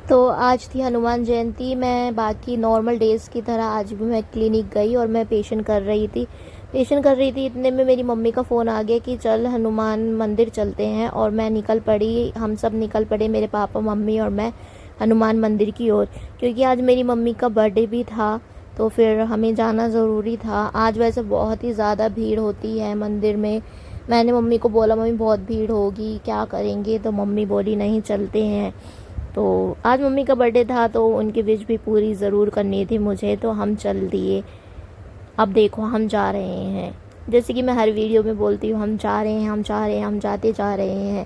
तो आज थी हनुमान जयंती। मैं बाकी नॉर्मल डेज़ की तरह आज भी मैं क्लिनिक गई और मैं पेशेंट कर रही थी। इतने में मेरी मम्मी का फ़ोन आ गया कि चल हनुमान मंदिर चलते हैं, और मैं निकल पड़ी। हम सब निकल पड़े, मेरे पापा, मम्मी और मैं, हनुमान मंदिर की ओर, क्योंकि आज मेरी मम्मी का बर्थडे भी था, तो फिर हमें जाना ज़रूरी था। आज वैसे बहुत ही ज़्यादा भीड़ होती है मंदिर में। मैंने मम्मी को बोला, मम्मी बहुत भीड़ होगी, क्या करेंगे? तो मम्मी बोली नहीं, चलते हैं। तो आज मम्मी का बर्थडे था, तो उनकी विश भी पूरी ज़रूर करनी थी मुझे, तो हम चल दिए। अब देखो हम जा रहे हैं, जैसे कि मैं हर वीडियो में बोलती हूँ, हम जा रहे हैं, हम जा रहे हैं, हम जाते जा रहे हैं।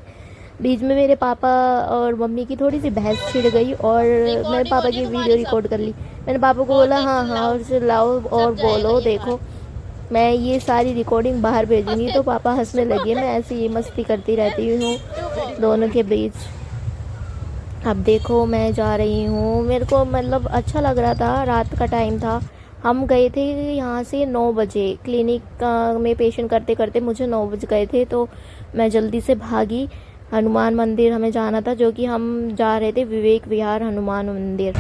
बीच में मेरे पापा और मम्मी की थोड़ी सी बहस छिड़ गई, और मैंने रिकॉर्डिंग हो पापा रही है की वीडियो तुम्हारी सब। रिकॉर्ड कर ली। मैंने पापा को और बोला देख हाँ हाँ चिल्लाओ, और चिल्लाओ और सब जाएगा बोलो, ये देखो बात। मैं ये सारी रिकॉर्डिंग बाहर भेजूंगी। हंसते तो पापा हंसने लगे। मैं ऐसे ही मस्ती करती रहती हूँ चुप। दोनों के बीच। अब देखो मैं जा रही हूँ, मेरे को मतलब अच्छा लग रहा था, रात का टाइम था। हम गए थे यहाँ से 9 बजे, क्लिनिक में पेशेंट करते करते मुझे 9 बज गए थे, तो मैं जल्दी से भागी। हनुमान मंदिर हमें जाना था, जो कि हम जा रहे थे विवेक विहार हनुमान मंदिर।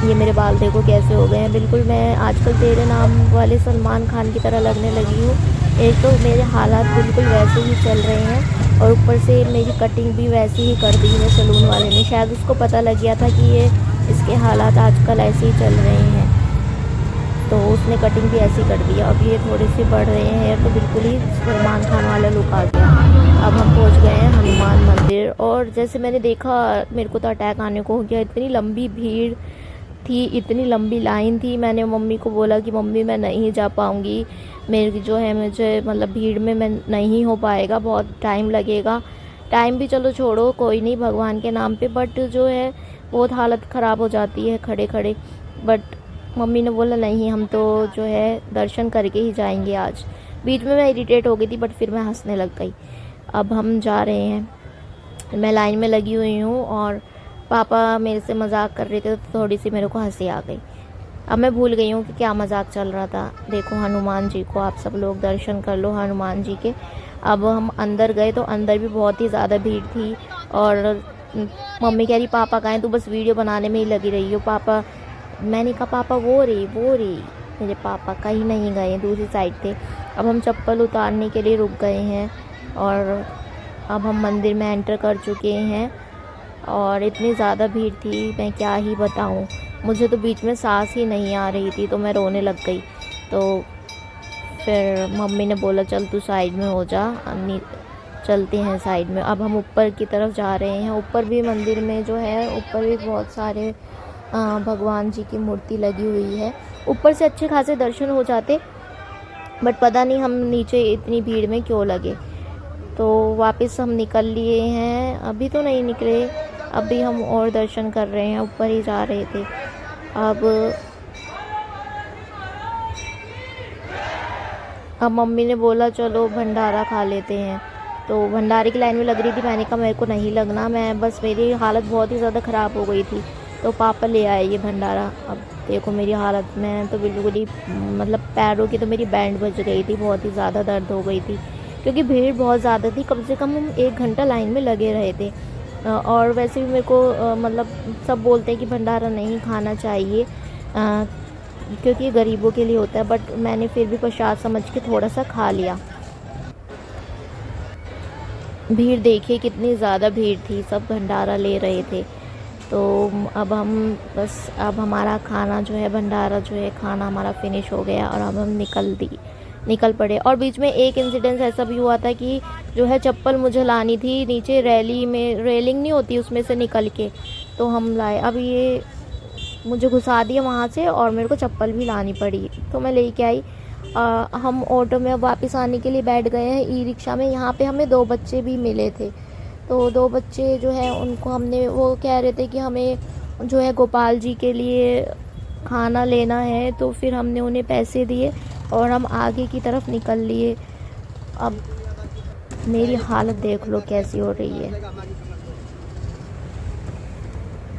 ये मेरे बाल देखो कैसे हो गए हैं, बिल्कुल मैं आजकल तेरे नाम वाले सलमान खान की तरह लगने लगी हूँ। एक तो मेरे हालात बिल्कुल वैसे ही चल रहे हैं, और ऊपर से मेरी कटिंग भी वैसी ही कर दी है सलून वाले ने। शायद उसको पता लग गया था कि ये इसके हालात आजकल ऐसे ही चल रहे हैं, तो उसने कटिंग भी ऐसी कर दी। अब ये थोड़े से बढ़ रहे हैं हेयर, तो बिल्कुल ही सलमान खान वाला लुक आ गया। अब हम पहुंच गए हैं हनुमान मंदिर, और जैसे मैंने देखा मेरे को तो अटैक आने को हो गया। इतनी लंबी भीड़ थी, इतनी लंबी लाइन थी। मैंने मम्मी को बोला कि मम्मी मैं नहीं जा पाऊँगी, मेरी जो है मुझे मतलब भीड़ में मैं नहीं हो पाएगा, बहुत टाइम लगेगा। टाइम भी चलो छोड़ो, कोई नहीं, भगवान के नाम पे, बट जो है बहुत हालत ख़राब हो जाती है खड़े खड़े। बट मम्मी ने बोला नहीं, हम तो जो है दर्शन करके ही जाएंगे आज। बीच में मैं इरिटेट हो गई थी, बट फिर मैं हंसने लग गई। अब हम जा रहे हैं, मैं लाइन में लगी हुई हूँ, और पापा मेरे से मजाक कर रहे थे, तो थोड़ी सी मेरे को हंसी आ गई। अब मैं भूल गई हूँ कि क्या मजाक चल रहा था। देखो हनुमान जी को आप सब लोग दर्शन कर लो, हनुमान जी के। अब हम अंदर गए, तो अंदर भी बहुत ही ज़्यादा भीड़ थी, और मम्मी कह रही पापा कहाँ हैं, तू बस वीडियो बनाने में ही लगी रही हो। पापा, मैंने कहा पापा वो रही। मेरे पापा कहीं नहीं गए, दूसरी साइड थे। अब हम चप्पल उतारने के लिए रुक गए हैं, और अब हम मंदिर में एंटर कर चुके हैं। और इतनी ज़्यादा भीड़ थी, मैं क्या ही बताऊँ। मुझे तो बीच में सांस ही नहीं आ रही थी, तो मैं रोने लग गई। तो फिर मम्मी ने बोला चल तू साइड में हो जा, चलते हैं साइड में। अब हम ऊपर की तरफ जा रहे हैं। ऊपर भी मंदिर में जो है, ऊपर भी बहुत सारे भगवान जी की मूर्ति लगी हुई है। ऊपर से अच्छे खासे दर्शन हो जाते, बट पता नहीं हम नीचे इतनी भीड़ में क्यों लगे। तो वापस हम निकल लिए हैं, अभी तो नहीं निकले, अभी हम और दर्शन कर रहे हैं, ऊपर ही जा रहे थे। अब मम्मी ने बोला चलो भंडारा खा लेते हैं, तो भंडारे की लाइन में लग रही थी। मैंने कहा मेरे को नहीं लगना, मैं बस, मेरी हालत बहुत ही ज़्यादा ख़राब हो गई थी, तो पापा ले आए ये भंडारा। अब देखो मेरी हालत, मैं तो बिल्कुल ही मतलब पैरों की तो मेरी बैंड बज गई थी, बहुत ही ज़्यादा दर्द हो गई थी, क्योंकि भीड़ बहुत ज़्यादा थी। कम से कम हम 1 घंटा लाइन में लगे रहे थे। और वैसे भी मेरे को मतलब सब बोलते हैं कि भंडारा नहीं खाना चाहिए, क्योंकि ये गरीबों के लिए होता है, बट मैंने फिर भी प्रसाद समझ के थोड़ा सा खा लिया। भीड़ देखिए कितनी ज़्यादा भीड़ थी, सब भंडारा ले रहे थे। तो अब हम बस, अब हमारा खाना जो है, भंडारा जो है, खाना हमारा फिनिश हो गया, और अब हम निकल पड़े। और बीच में एक इंसिडेंस ऐसा भी हुआ था कि जो है चप्पल मुझे लानी थी, नीचे रैली में रेलिंग नहीं होती, उसमें से निकल के, तो हम लाए। अब ये मुझे घुसा दिया वहाँ से, और मेरे को चप्पल भी लानी पड़ी, तो मैं लेके आई। हम ऑटो में वापस आने के लिए बैठ गए हैं, ई रिक्शा में। यहाँ पे हमें 2 बच्चे भी मिले थे, तो 2 बच्चे जो है उनको हमने, वो कह रहे थे कि हमें जो है गोपाल जी के लिए खाना लेना है, तो फिर हमने उन्हें पैसे दिए, और हम आगे की तरफ निकल लिए। अब मेरी हालत देख लो कैसी हो रही है।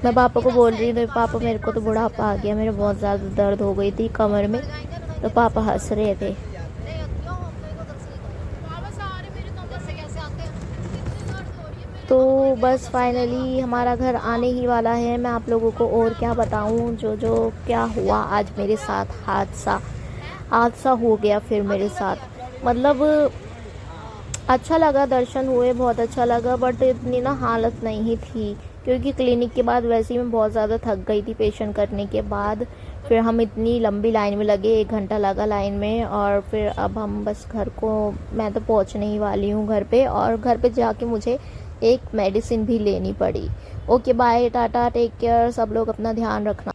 मैं पापा को बोल रही थी, पापा मेरे को तो बुढ़ापा आ गया, मेरे बहुत ज़्यादा दर्द हो गई थी कमर में, तो पापा हंस रहे थे। तो बस फाइनली हमारा घर आने ही वाला है। मैं आप लोगों को और क्या बताऊं, जो जो क्या हुआ आज मेरे साथ, हादसा हादसा हो गया फिर मेरे साथ। मतलब अच्छा लगा, दर्शन हुए, बहुत अच्छा लगा, बट इतनी ना हालत नहीं थी, क्योंकि क्लिनिक के बाद वैसे ही मैं बहुत ज़्यादा थक गई थी पेशेंट करने के बाद। फिर हम इतनी लंबी लाइन में लगे, 1 घंटा लगा लाइन में, और फिर अब हम बस घर को, मैं तो पहुंचने ही वाली हूँ घर पे, और घर पे जाके मुझे एक मेडिसिन भी लेनी पड़ी। Okay bye, tata, take care, सब लोग अपना ध्यान रखना।